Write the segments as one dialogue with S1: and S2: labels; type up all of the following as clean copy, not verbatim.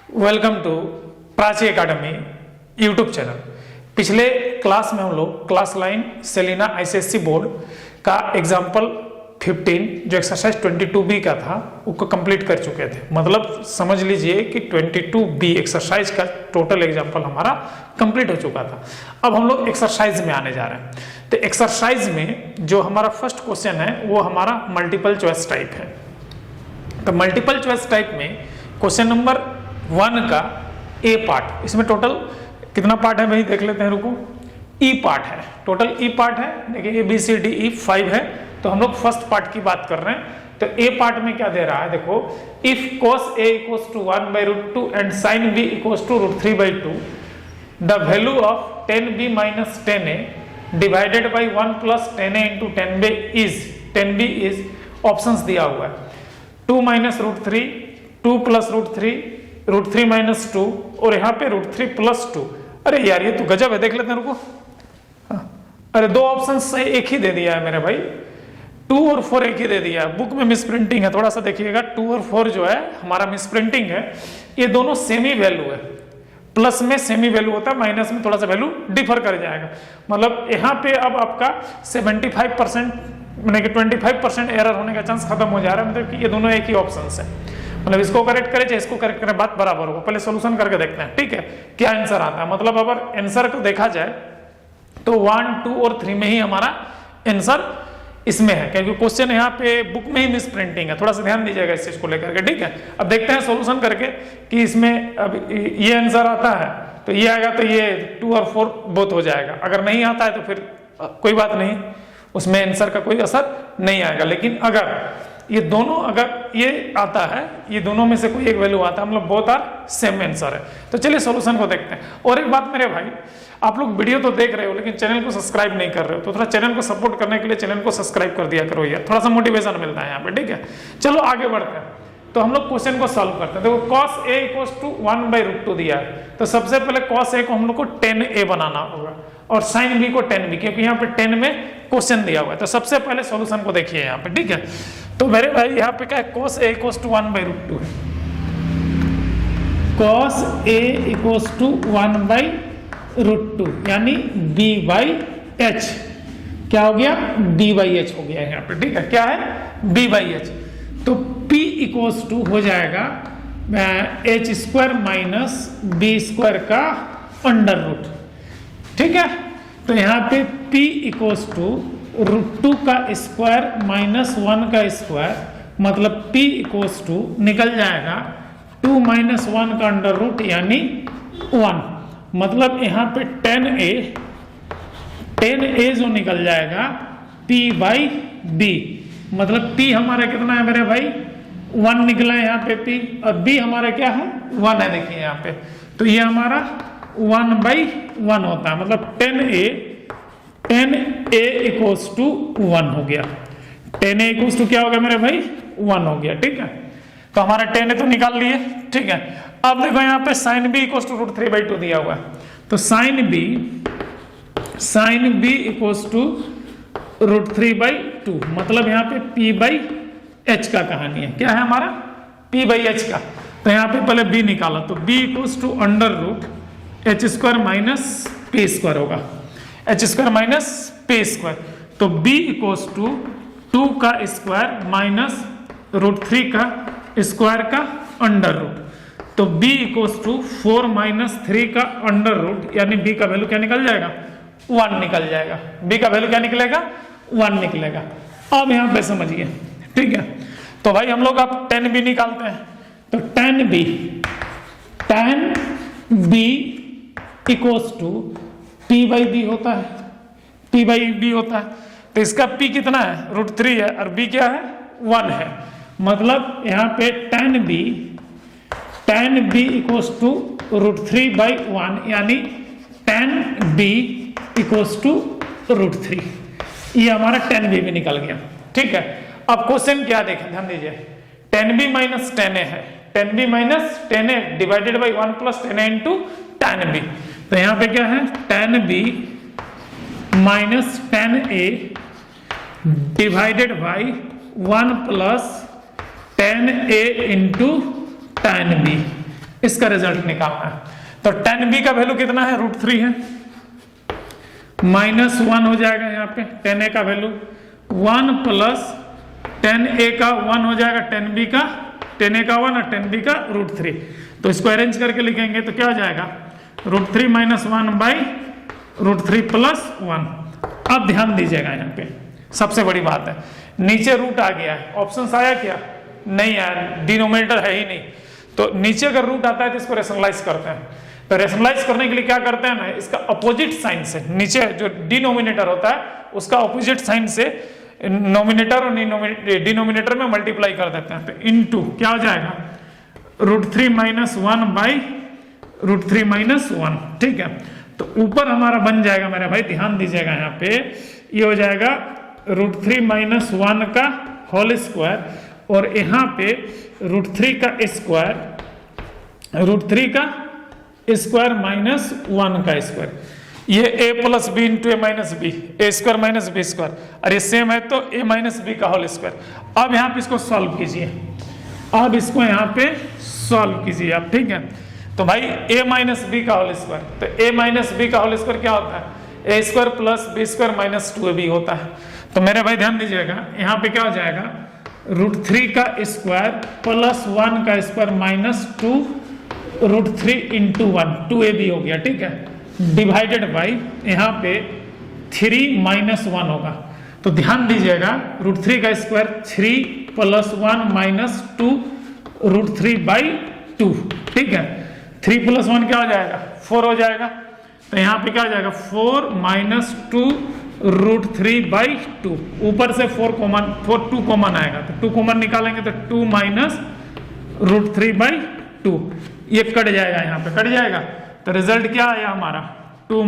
S1: Welcome to Prachi Academy YouTube channel. पिछले class में हम लोग class line Selina ICSC board का एग्जाम्पल 15 जो एक्सरसाइज 22B का था उसको कंप्लीट कर चुके थे। मतलब समझ लीजिए कि 22B एक्सरसाइज का टोटल एग्जाम्पल हमारा कंप्लीट हो चुका था। अब हम लोग एक्सरसाइज में आने जा रहे हैं। तो एक्सरसाइज में जो हमारा फर्स्ट क्वेश्चन है वो हमारा मल्टीपल चॉइस टाइप है। तो मल्टीपल चॉइस टाइप में क्वेश्चन नंबर 1 का ए पार्ट, इसमें टोटल कितना पार्ट है भाई देख लेते हैं, रुको। ई पार्ट है, टोटल ई पार्ट है। देखिए ABCDE 5 है, तो हम लोग फर्स्ट पार्ट की बात कर रहे हैं। तो ए पार्ट में क्या दे रहा है, देखो if cos A equals to 1/√2 and sin B equals to √3/2 the value of 10B minus 10A divided by 1 plus 10A into 10B is options दिया हुआ है 2 minus √3, 2 plus √3, √3 minus 2 और यहाँ पे √3 plus 2। अरे यार ये तो गजब है, देख लेते हैं रुको। अरे दो ऑप्शन सही एक ही दे दिया है मेरे भाई, 2 और 4 एक ही दे दिया है। बुक में मिस प्रिंटिंग है, थोड़ा सा देखिएगा। 2 और 4 जो है हमारा मिस प्रिंटिंग है। ये दोनों सेमी वैल्यू है, प्लस में सेमी वैल्यू होता है, माइनस में थोड़ा सा वैल्यू डिफर कर जाएगा। मतलब यहाँ पे अब आपका 75% यानी कि 25% एरर होने का चांस खत्म हो जा रहा है। मतलब कि ये दोनों एक ही ऑप्शन है। मतलब इसको करेक्ट करें चाहे इसको करेक्ट करें, बात बराबर होगा। पहले सॉल्यूशन करके देखते हैं, ठीक है, क्या आंसर आता है। मतलब अगर आंसर को देखा जाए तो 1, 2 और 3 में ही हमारा आंसर इसमें है, क्योंकि क्वेश्चन यहाँ पे बुक में ही मिस प्रिंटिंग है। थोड़ा सा ध्यान दीजिएगा इस चीज को लेकर के, ठीक है। अब देखते हैं सॉल्यूशन करके कि इसमें अब ये आंसर आता है तो ये आएगा, तो ये 2 और 4 बोथ हो जाएगा। अगर नहीं आता है तो फिर कोई बात नहीं, उसमें आंसर का कोई असर नहीं आएगा। लेकिन अगर ये दोनों अगर ये आता है, ये दोनों में से कोई एक वैल्यू आता है, मतलब बोथ आर सेम आंसर है। तो चलिए सॉल्यूशन को देखते हैं। और एक बात मेरे भाई, आप लोग वीडियो तो देख रहे हो लेकिन चैनल को सब्सक्राइब नहीं कर रहे हो, तो थोड़ा चैनल को सपोर्ट करने के लिए चैनल को सब्सक्राइब कर दिया करो यार, थोड़ा सा मोटिवेशन मिलता है यहाँ पे, ठीक है। चलो आगे बढ़ते हैं। तो हम लोग क्वेश्चन को सॉल्व करते हैं। देखो cos A equals to 1/√2 दिया है, तो सबसे पहले cos A को हम लोग को 10A बनाना होगा और sin B को 10B, क्योंकि यहाँ पे 10 में क्वेश्चन दिया हुआ है। तो सबसे पहले सॉल्यूशन को देखिए यहाँ पे, ठीक है। तो मेरे भाई यहाँ पे क्या है, cos A equals to 1/√2 है। cos A equals to 1/√2 यानी B/H क्या हो गया, B/H हो गया यहाँ पे, ठीक है। क्या है, B/H। तो P इक्वल्स टू हो जाएगा H² माइनस B² का अंडर रूट, ठीक है। तो यहाँ पे P इक्वल्स टू √2 का स्क्वायर माइनस 1 का स्क्वायर, मतलब P इक्वल्स टू निकल जाएगा 2 - 1 का अंडर रूट यानी 1। मतलब यहाँ पे 10A जो निकल जाएगा P/B, मतलब P हमारा कितना है मेरे भाई, 1 निकला है यहाँ पे P, और B हमारा क्या है, 1 है। देखिए यहाँ पे, तो ये हमारा 1/1 होता है। मतलब 10A इक्वल्स टू 1 हो गया। 10A इक्वल्स टू क्या हो गया मेरे भाई, 1 हो गया, ठीक है। तो हमारा 10A तो निकाल लिए, ठीक है। अब देखो यहाँ पे sin B इक्वल्स टू √3/2 दिया हुआ है। तो sin B इक्वल्स टू √3/2, मतलब यहाँ पे P/H का कहानी है। क्या है हमारा, P/H का। तो यहाँ पे पहले B निकाला, तो B equals to under root H² minus P² होगा, H² माइनस P²। तो B इक्वल्स टू 2 का स्क्वायर माइनस √3 का स्क्वायर का अंडर रूट। तो B इक्वल्स टू 4 - 3 का अंडर रूट, यानी B का वैल्यू क्या निकल जाएगा, 1 निकल जाएगा। B का वैल्यू क्या निकलेगा, 1 निकलेगा। अब यहाँ पे समझिए, ठीक है। तो भाई हम लोग अब 10B निकालते हैं। तो 10B इक्वल्स टू P/B होता है, P/B होता है। तो इसका P कितना है, √3 है, और B क्या है, 1 है। मतलब यहाँ पे 10B इक्वल्स टू √3/1 यानी 10B इक्वल्स टू √3। ये हमारा 10B भी निकल गया, ठीक है। अब क्वेश्चन क्या देखें, ध्यान दीजिए। 10B माइनस 10A है, 10B minus 10A divided by 1 plus 10A into 10B। तो यहाँ पे क्या है, 10B minus 10A divided by 1 plus 10A into 10B। इसका रिजल्ट निकालना है। तो tan b का वैल्यू कितना है, √3 है, -1 हो जाएगा यहाँ पे। tan a का वैल्यू 1 प्लस tan a का 1 हो जाएगा, tan b का, tan a का 1 और tan b का √3। तो इसको अरेंज करके लिखेंगे तो क्या हो जाएगा, √3 - 1 बाई √3 + 1। अब ध्यान दीजिएगा यहाँ पे सबसे बड़ी बात है, नीचे रूट आ गया है, ऑप्शन आया क्या, नहीं आया, डिनोमिनेटर है ही नहीं। तो नीचे अगर रूट आता है तो इसको रेशनलाइज करते हैं। तो रेशनलाइज करने के लिए क्या करते हैं ना, इसका अपोजिट साइन से, नीचे जो डिनोमिनेटर होता है उसका अपोजिट साइन से नोमिनेटर और डिनोमिनेटर में मल्टीप्लाई कर देते हैं। तो इनटू क्या हो जाएगा, √3 - 1 बाई √3 - 1, ठीक है। तो ऊपर हमारा बन जाएगा मेरे भाई, ध्यान दीजिएगा यहाँ पे, ये हो जाएगा √3 - 1 का होल स्क्वायर, और यहाँ पे √3 का स्क्वायर, √3 का स्क्वायर -1 का स्क्वायर, ये a + b × a - b, a² - b², और ये सेम है तो a - b का होल स्क्वायर। अब यहाँ पे इसको सॉल्व कीजिए, अब इसको यहाँ पे सॉल्व कीजिए आप, ठीक है। तो भाई a - b का होल स्क्वायर, तो a - b का होल स्क्वायर क्या होता है, a² + b² - 2ab होता है। तो मेरे भाई ध्यान दीजिएगा, यहाँ पे क्या हो जाएगा, √3 का स्क्वायर + 1 का स्क्वायर -2 √3 × 1, 2ab हो गया, ठीक है, डिवाइडेड बाई यहाँ पे 3 - 1 होगा। तो ध्यान दीजिएगा, √3 का स्क्वायर 3 + 1 - 2 √3/2, ठीक है। 3 + 1 क्या हो जाएगा, 4 हो जाएगा। तो यहाँ पे क्या हो जाएगा, 4 - 2 √3/2, ऊपर से 2 कॉमन आएगा, तो 2 कॉमन निकालेंगे तो 2 - √3/2, ये कट जाएगा, यहाँ पे कट जाएगा। तो रिजल्ट क्या आया हमारा, 2 -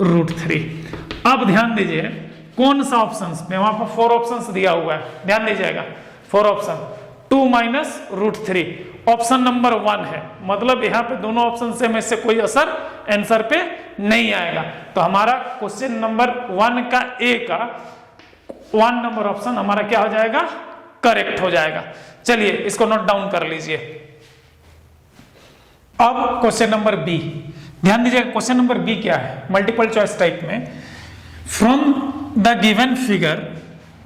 S1: √3। अब ध्यान दीजिए कौन सा ऑप्शन में, वहां पर 4 ऑप्शंस दिया हुआ है, ध्यान दीजिएगा 4 ऑप्शन, 2 - √3 ऑप्शन नंबर 1 है, मतलब यहाँ पे दोनों ऑप्शन से में से कोई असर आंसर पे नहीं आएगा। तो हमारा क्वेश्चन नंबर 1 का ए का 1 नंबर ऑप्शन हमारा क्या हो जाएगा, करेक्ट हो जाएगा। चलिए इसको नोट डाउन कर लीजिए। अब क्वेश्चन नंबर बी, ध्यान दीजिएगा क्वेश्चन नंबर बी क्या है, मल्टीपल चॉइस टाइप में, from the given figure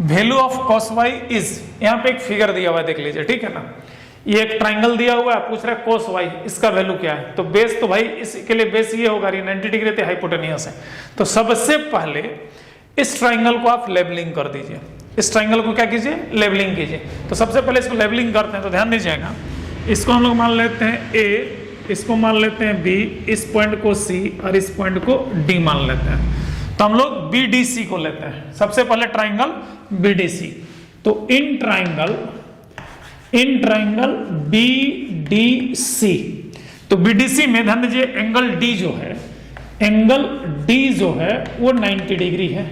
S1: value of cos y is, यहाँ पे एक फिगर दिया हुआ है देख लीजिए, ठीक है ना, ये एक ट्राइंगल दिया हुआ है, पूछ रहा है cos y इसका वैल्यू क्या है। तो बेस तो भाई इसके लिए बेस ये होगा, 90 डिग्री थे, हाइपोटेनियस है। तो सबसे पहले इस ट्राइंगल को आप लेबलिंग कर दीजिए, इस ट्राइंगल को क्या कीजिए, लेबलिंग कीजिए। तो सबसे पहले इसको लेबलिंग करते हैं। तो ध्यान दीजिएगा, इसको हम लोग मान लेते हैं A, इसको मान लेते हैं B, इस पॉइंट को C और इस पॉइंट को D मान लेते हैं। तो हम लोग BDC को लेते हैं, सबसे पहले ट्राइंगल BDC। तो इन ट्राइंगल BDC, तो BDC में ध्यान दीजिए एंगल D जो है, एंगल D जो है वो 90 डिग्री है।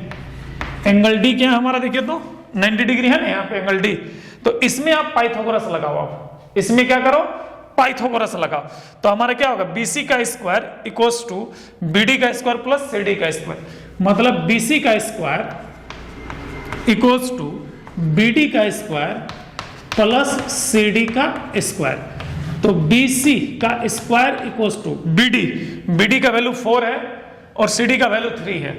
S1: एंगल D क्या है हमारा, देखिए तो 90 डिग्री है ना यहाँ पे एंगल D। तो इसमें आप पाइथागोरस लगाओ, आप इसमें क्या करो, पाइथागोरस लगाओ। तो हमारा क्या होगा, BC का स्क्वायर इक्वल्स टू BD का स्क्वायर प्लस CD का स्क्वायर, मतलब BC का स्क्वायर इक्वल्स टू BD का स्क्वायर प्लस CD का स्क्वायर। तो BC का स्क्वायर इक्वल्स टू BD का वैल्यू 4 है और CD का वैल्यू 3 है।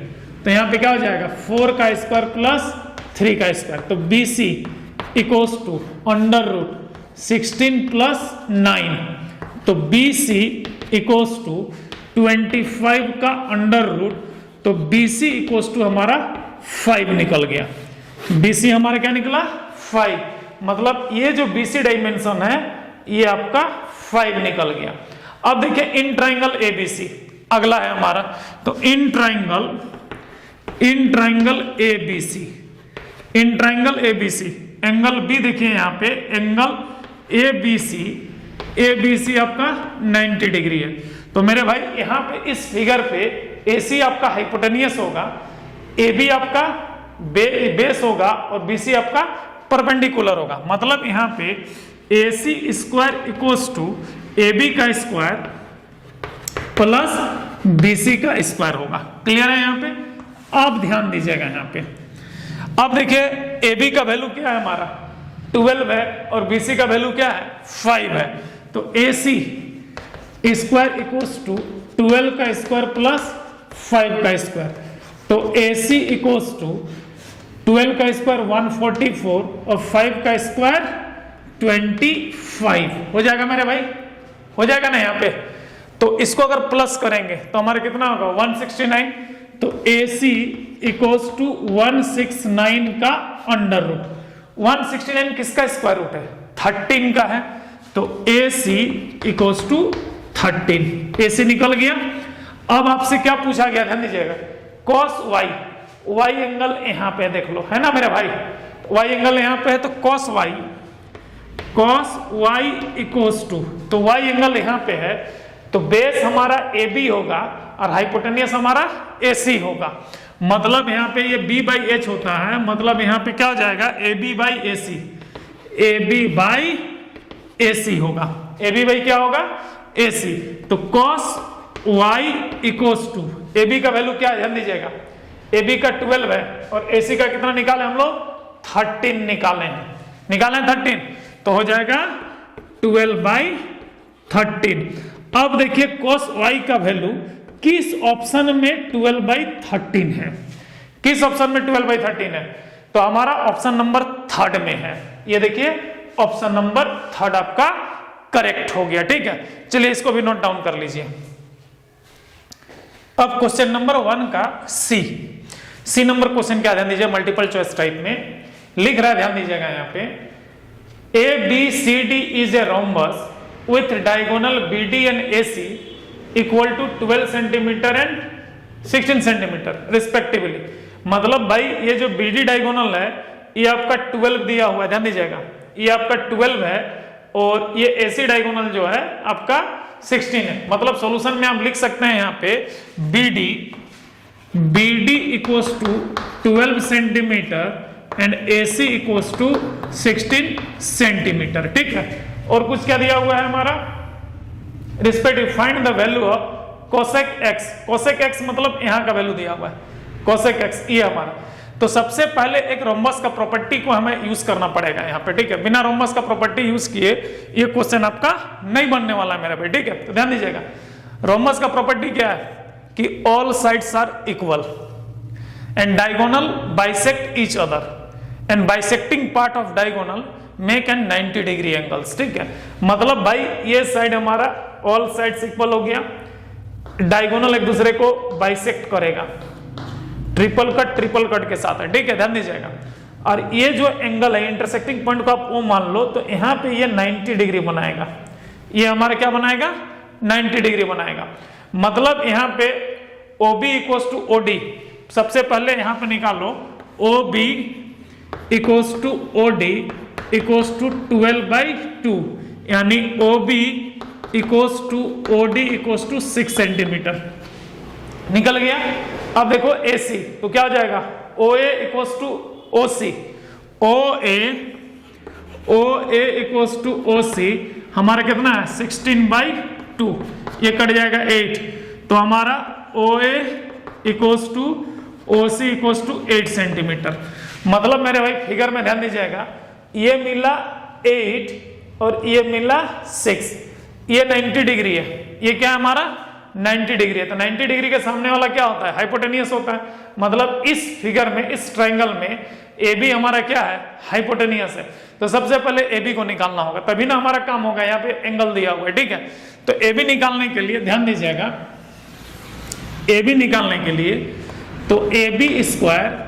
S1: तो यहाँ पे क्या हो जाएगा, 4 का स्क्वायर प्लस 3 का स्क्वायर। तो BC इक्वल्स टू √16 प्लस 9। तो BC इक्वल्स टू 25 का √, तो BC इक्वल्स टू हमारा 5 निकल गया। BC हमारा क्या निकला, 5, मतलब ये जो BC डायमेंशन है ये आपका 5 निकल गया। अब देखिए इन ट्राइंगल ABC अगला है हमारा। तो in triangle ABC angle B देखिए यहाँ पे एंगल ABC आपका 90 डिग्री है। तो मेरे भाई यहाँ पे इस फिगर पे AC आपका हाइपोटेनियस होगा, AB आपका बेस होगा और BC आपका परपेंडिकुलर होगा। मतलब यहाँ पे AC square equals to AB का स्क्वायर प्लस BC का स्क्वायर होगा। क्लियर है यहाँ पे? अब ध्यान दीजिएगा यहाँ पे, अब देखिए AB का वैल्यू क्या है हमारा 12 है और BC का वैल्यू क्या है 5 है। तो AC स्क्वायर इक्वल्स टू 12 का स्क्वायर प्लस 5 का स्क्वायर, तो AC इक्वल्स टू 12 का स्क्वायर 144 और 5 का स्क्वायर 25 हो जाएगा मेरे भाई, हो जाएगा ना यहाँ पे। तो इसको अगर प्लस करेंगे तो हमारा कितना होगा 169, तो AC इक्वल्स टू 169 का अंडर रूट। 169 किसका स्क्वायर रूट है 13 का है, तो AC इक्वल्स टू 13, AC निकल गया। अब आपसे क्या पूछा गया ध्यान दीजिएगा, cos y, y एंगल यहां पे देख लो है ना मेरे भाई, y एंगल यहां पे है तो cos y इक्वल्स टू, तो y एंगल यहां पे है तो बेस हमारा AB होगा और हाइपोटेनियस हमारा AC होगा। मतलब यहां पे ये B बाई H होता है, मतलब यहां पे क्या हो जाएगा AB by AC, AB by AC होगा, AB बाई क्या होगा AC। तो cos y equals to, AB का वैल्यू क्या है ध्यान दीजिएगा, AB का 12 है और AC का कितना निकाले हम लोग 13 निकाले हैं 13, तो हो जाएगा 12 बाई 13। अब देखिए cos y का वैल्यू किस ऑप्शन में 12 बाई 13 है, किस ऑप्शन में 12 बाई 13 है, तो हमारा ऑप्शन नंबर 3 में है। ये देखिए ऑप्शन नंबर 3 आपका करेक्ट हो गया, ठीक है। चलिए इसको भी नोट डाउन कर लीजिए। अब क्वेश्चन नंबर 1 का सी नंबर क्वेश्चन क्या ध्यान दीजिए, मल्टीपल चॉइस टाइप में लिख रहा है, ध्यान दीजिएगा यहाँ पे ABCD is a rhombus with diagonal BD and AC equal to 12 centimetre and 16 centimetre respectively. मतलब भाई ये जो BD डायगोनल है ये आपका 12 दिया हुआ है, ध्यान दीजिएगा ये आपका 12 है और ये AC डायगोनल जो है आपका 16 है। मतलब सॉल्यूशन में आप लिख सकते हैं यहाँ पे BD equals to 12 centimetre and AC equals to 16 centimetre, ठीक है। और कुछ क्या दिया हुआ है हमारा respective, find the value of cosec x, cosec x मतलब यहां का वैल्यू दिया हुआ है कोसेक एक्स, ये हमारा। तो सबसे पहले एक रोम्बस का प्रॉपर्टी को हमें यूज करना पड़ेगा यहाँ पे, ठीक है। बिना रोम्बस का प्रॉपर्टी यूज किए ये क्वेश्चन आपका नहीं बनने वाला है मेरा भाई, ठीक है। तो ध्यान दीजिएगा रोम्बस का प्रॉपर्टी क्या है कि all sides are equal and diagonal bisect each other and bisecting part of diagonal make an 90 degree angles, ठीक है। मतलब भाई ये साइड हमारा ऑल साइड्स इक्वल हो गया, डायगोनल एक दूसरे को बाइसेक्ट करेगा ट्रिपल कट के साथ है, ठीक है। ध्यान दीजिएगा और ये जो एंगल है इंटरसेक्टिंग पॉइंट को आप वो मान लो, तो यहाँ पे ये 90 डिग्री बनाएगा, ये हमारा क्या बनाएगा 90 डिग्री बनाएगा। मतलब यहाँ पे OB इक्वल्स टू OD, सबसे पहले यहाँ पे निकालो OB equals to OD equals to 12 by 2, यानी OB equals to OD equals to 6 centimetre निकल गया। अब देखो AC, तो क्या हो जाएगा OA equals to OC, OA equals to OC हमारा कितना है 16 बाई 2, ये कट जाएगा 8, तो हमारा OA equals to OC equals to 8 centimetre. मतलब मेरे भाई फिगर में ध्यान दीजिएगा ये मिला 8 और ये मिला 6, ये 90 डिग्री है, ये क्या है हमारा 90 डिग्री है। तो 90 डिग्री के सामने वाला क्या होता है हाइपोटेनियस होता है। मतलब इस फिगर में इस ट्रायंगल में AB हमारा क्या है हाइपोटेनियस है। तो सबसे पहले AB को निकालना होगा, तभी ना हमारा काम होगा। यहाँ पे एंगल दिया हुआ है, ठीक है। तो AB निकालने के लिए ध्यान दीजिएगा, AB निकालने के लिए तो AB स्क्वायर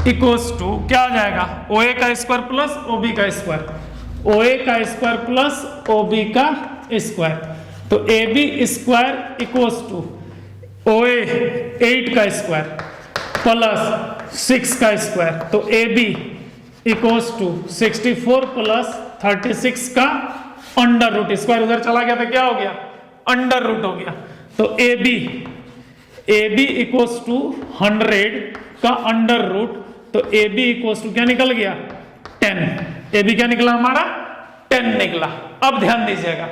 S1: इक्वल्स टू क्या आ जाएगा OA का स्क्वायर प्लस OB का स्क्वायर, OA का स्क्वायर प्लस OB का स्क्वायर, तो AB square equals to OA 8 का स्क्वायर प्लस 6 का स्क्वायर, तो AB इक्वल्स टू 64 प्लस 36 का अंडर रूट, स्क्वायर उधर चला गया तो क्या हो गया अंडर रूट हो गया। तो AB इक्वल्स टू 100 का अंडर रूट, तो AB इक्वल्स टू क्या निकल गया 10, AB क्या निकला हमारा 10 निकला। अब ध्यान दीजिएगा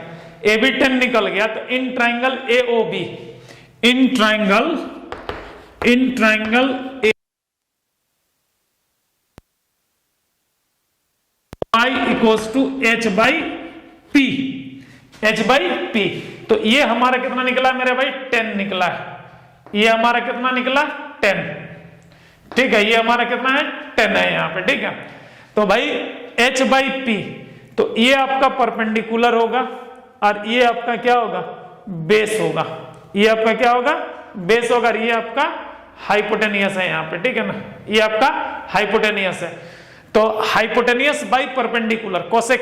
S1: AB 10 निकल गया, तो in triangle AOB, in triangle Y equals to H by P, h/p। तो ये हमारा कितना निकला मेरे भाई 10 निकला है। ये हमारा कितना निकला 10, ठीक है। ये हमारा कितना है 10 है यहाँ पे, ठीक है। तो भाई h/p, तो ये आपका परपेंडिकुलर होगा और ये आपका क्या होगा बेस होगा। ये आपका क्या होगा बेस होगा और ये आपका हाइपोटेनियस है यहाँ पे, ठीक है ना। ये आपका हाइपोटेनियस है। तो hypotenuse by perpendicular cosec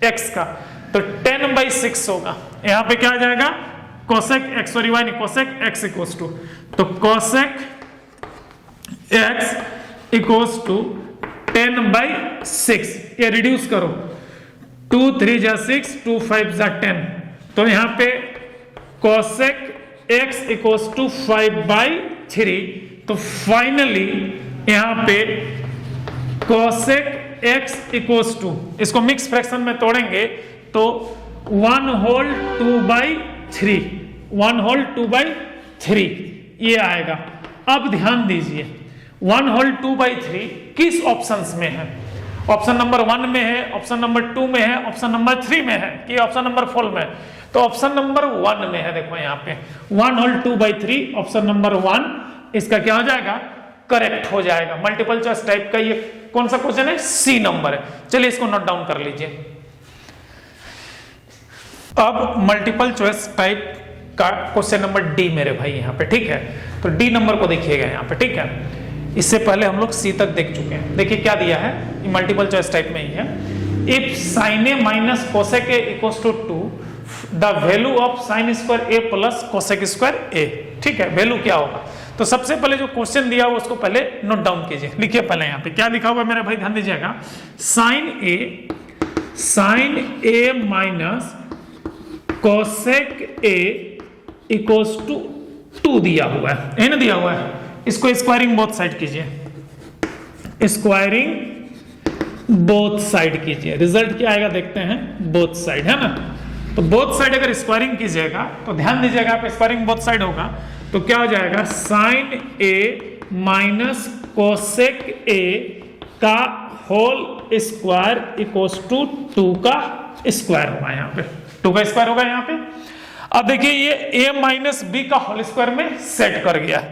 S1: x का, तो 10/6 होगा। यहाँ पे क्या आ जाएगा कोसेक x, सॉरी वाई नहीं, कोसेक x इक्वल्स टू, तो कोसेक x इक्वल्स टू 10/6। ये रिड्यूस करो, 2 3 जा 6, 2 5 जा 10, तो यहाँ पे कोसेक x इक्वल्स टू 5/3। तो फाइनली यहाँ पे कोसेक x इक्वल्स टू, इसको मिक्स फ्रैक्शन में तोड़ेंगे तो 1 होल 2/3, 1 होल 2/3 ये आएगा। अब ध्यान दीजिए 1 होल 2/3 किस ऑप्शंस में है? ऑप्शन नंबर 1 में है, ऑप्शन नंबर 2 में है, ऑप्शन नंबर 3 में है कि ऑप्शन नंबर 4 में है? तो ऑप्शन नंबर 1 में है। देखो यहाँ पे 1 होल 2/3 ऑप्शन नंबर 1 इसका क्या हो जाएगा करेक्ट हो जाएगा। मल्टीपल चॉइस टाइप का ये कौन सा क्वेश्चन है? सी नंबर है। चलिए इसको नोट डाउन कर लीजिए। अब मल्टीपल चॉइस टाइप का क्वेश्चन नंबर डी मेरे भाई यहाँ पे, ठीक है। तो डी नंबर को देखिएगा यहाँ पे, ठीक है। इससे पहले हम लोग सी तक देख चुके हैं। देखिए क्या दिया है, मल्टीपल चॉइस टाइप में ही है। If sine A minus cosec A equals to 2, the value of sine square A plus cosec square A, ठीक है। वैल्यू क्या होगा? तो सबसे पहले जो क्वेश्चन दिया हुआ उसको पहले नोट डाउन कीजिए। लिखिए पहले यहाँ पे क्या लिखा हुआ है मेरे भाई, ध्यान दीजिएगा। Sine A minus cosec A equals to 2 दिया हुआ है ना, दिया हुआ है। इसको स्क्वायरिंग बोथ साइड कीजिए, स्क्वायरिंग बोथ साइड कीजिए। रिजल्ट क्या आएगा देखते हैं, बोथ साइड है ना। तो बोथ साइड अगर स्क्वायरिंग कीजिएगा तो ध्यान दीजिएगा आप, स्क्वायरिंग बोथ साइड होगा तो क्या हो जाएगा sine A minus cosec a का होल स्क्वायर इक्वल्स टू 2 का स्क्वायर होगा। यहाँ पे 2 का स्क्वायर होगा यहाँ पे। अब देखिए ये a माइनस बी का होल स्क्वायर में सेट कर गया,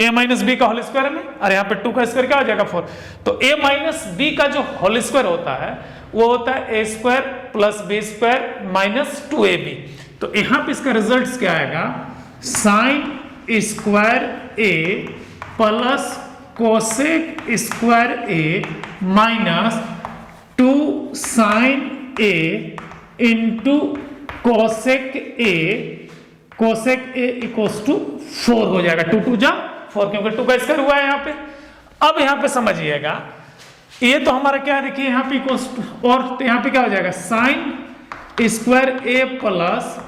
S1: a माइनस बी का होल स्क्वायर में, और यहाँ पे 2 का स्क्वायर क्या हो जाएगा 4। तो a माइनस बी का जो होल स्क्वायर होता है वो होता है a square plus b square minus 2ab। तो यहाँ पे इसका रिजल्ट क्या आएगा, sine square A plus cosec square A minus 2 sine a into cosec A equals to 4 हो जाएगा। 2 2 जा 4, क्योंकि 2 का स्क्वायर हुआ है यहाँ पे। अब यहाँ पे समझिएगा ये तो हमारा क्या है, देखिए यहाँ पे इक्वल्स टू, और तो यहाँ पे क्या हो जाएगा sign square A plus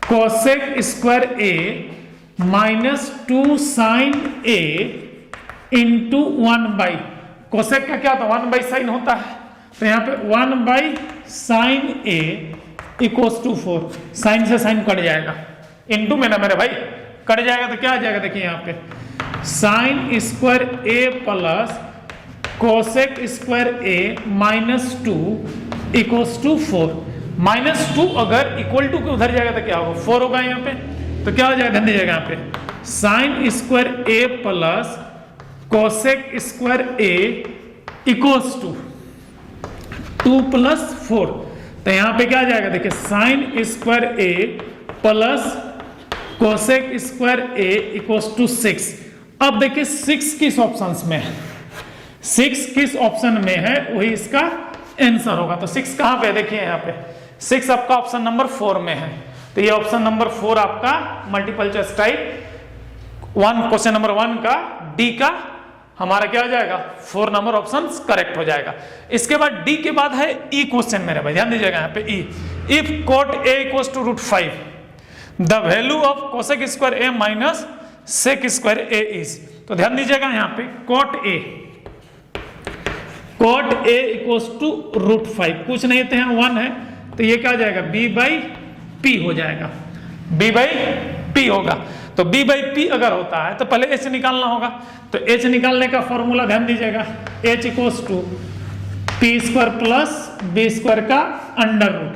S1: cosec square A minus 2 sine a into 1/, cosec का क्या होता है 1/, साइन होता है। तो यहाँ पे 1/, sine a equals to 4, sine से साइन कट जाएगा, इंटू में ना मेरे भाई कट जाएगा, तो क्या आ जाएगा देखिए यहाँ पे sine square A plus cosec square A minus 2 equals to 4। -2 अगर इक्वल टू के उधर जाएगा तो क्या होगा 4 होगा यहाँ पे। तो क्या हो जाएगा, ध्यान दीजिएगा यहाँ पे sine square A plus cosec square a equals to 2 + 4। तो यहाँ पे क्या आ जाएगा देखिए sine square A plus cosec square a equals to 6। अब देखिए 6 किस ऑप्शंस में है, 6 किस ऑप्शन में है वही इसका आंसर होगा। तो 6 कहाँ पे देखिए यहाँ पे 6 आपका ऑप्शन नंबर 4 में है। तो ये ऑप्शन नंबर 4 आपका multiple choice type 1 question number 1 का डी का हमारा क्या हो जाएगा 4 नंबर ऑप्शन करेक्ट हो जाएगा। इसके बाद डी के बाद है ई क्वेश्चन मेरे भाई, ध्यान दीजिएगा यहाँ पे E. If cot A equals to √5 the value of cosec square A minus sec square A is. तो ध्यान दीजिएगा यहाँ पे कोट ए इक्वल्स टू √5, कुछ नहीं थे 1 है, तो ये क्या हो जाएगा b/p हो जाएगा, b/p होगा। तो b/p अगर होता है तो पहले h निकालना होगा। तो h निकालने का फॉर्मूला ध्यान दीजिएगा, h equals to p² + b² का अंडर रूट।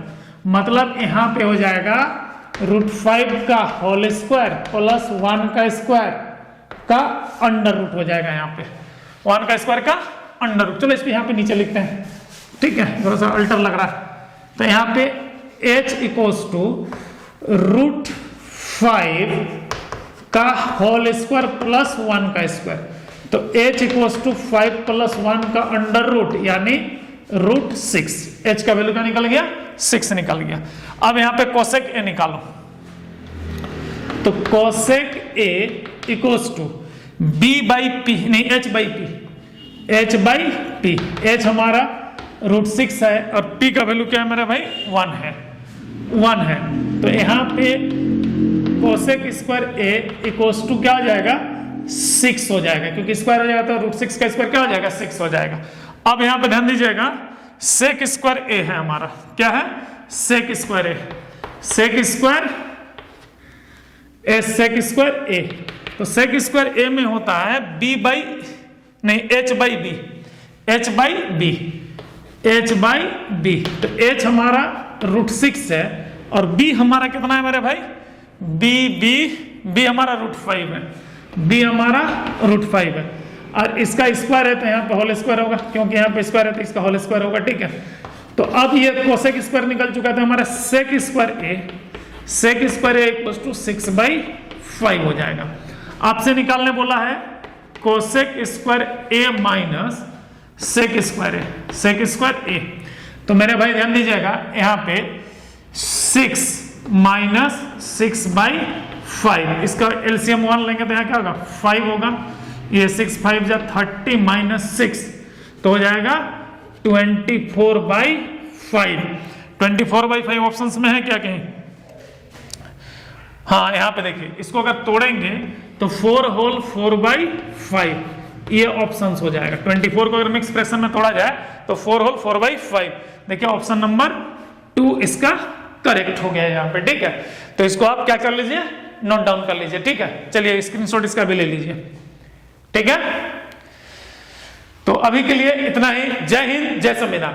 S1: मतलब यहाँ पे हो जाएगा √5 का होल स्क्वायर प्लस 1 का स्क्वायर का अंडर रूट हो जाएगा। यहाँ पे 1 का स्क्वायर का अंडर रूट। चलो इस पे यहाँ पे नीचे लिखते हैं, ठीक है, थोड़ा सा अल्टर लग रहा है। तो यहाँ पे h इक्वल्स टू √5 का होल स्क्वायर प्लस 1 का स्क्वायर। तो h इक्वल्स टू 5 प्लस 1 का अंडर रूट यानी √6। h का वैल्यू क्या निकल गया? 6 निकल गया। अब यहाँ पे कोसेक a निकालो। तो cosec a equals to b by p, नहीं h by p, h by p. h हमारा √6 है और p का वैल्यू क्या है मेरा भाई? 1 है, 1 है। तो यहाँ पे cosec square a equals to क्या हो जाएगा? 6 हो जाएगा, क्योंकि स्क्वायर हो जाएगा तो √6 का स्क्वायर क्या हो जाएगा? 6 हो जाएगा। अब यहाँ पे ध्यान दीजिएगा, सेक स्क्वायर a है हमारा, क्या है? Sec square a, sec square a, sec square a। तो सेक स्क्वायर a में होता है b बाई, नहीं, h by b, h by b, h by b। तो h हमारा √6 है और b हमारा कितना है मेरे भाई? b हमारा √5 है, b हमारा √5 है और इसका स्क्वायर है तो यहाँ पे होल स्क्वायर होगा, क्योंकि यहाँ पे स्क्वायर है तो इसका होल स्क्वायर होगा, ठीक है। तो अब ये कोसेक स्क्वायर निकल चुका था हमारा sec square a, sec square a equals to 6/5 हो जाएगा। आपसे निकालने बोला है cosec square a minus sec square a, sec square a। तो मेरे भाई ध्यान दीजिएगा, यहाँ पे 6 माइनस 6/5, इसका एलसीएम 1 लेंगे तो यहाँ क्या होगा? 5 होगा। ये 6 5 जा 30 माइनस 6 तो हो जाएगा 24/5। 24/5 ऑप्शंस में है क्या कहीं? हाँ, यहाँ पे देखिए, इसको अगर तोड़ेंगे तो 4 होल 4/5 ये ऑप्शंस हो जाएगा। 24 को अगर मिक्स फ्रैक्शन में तोड़ा जाए तो 4 होल 4/5। देखिए ऑप्शन नंबर 2 इसका करेक्ट हो गया यहाँ पे, ठीक है। तो इसको आप क्या कर लीजिए? नोट डाउन कर लीजिए, ठीक है। चलिए स्क्रीनशॉट इसका भी ले लीजिए, ठीक है। तो अभी के लिए इतना ही। जय हिंद, जय संविधान।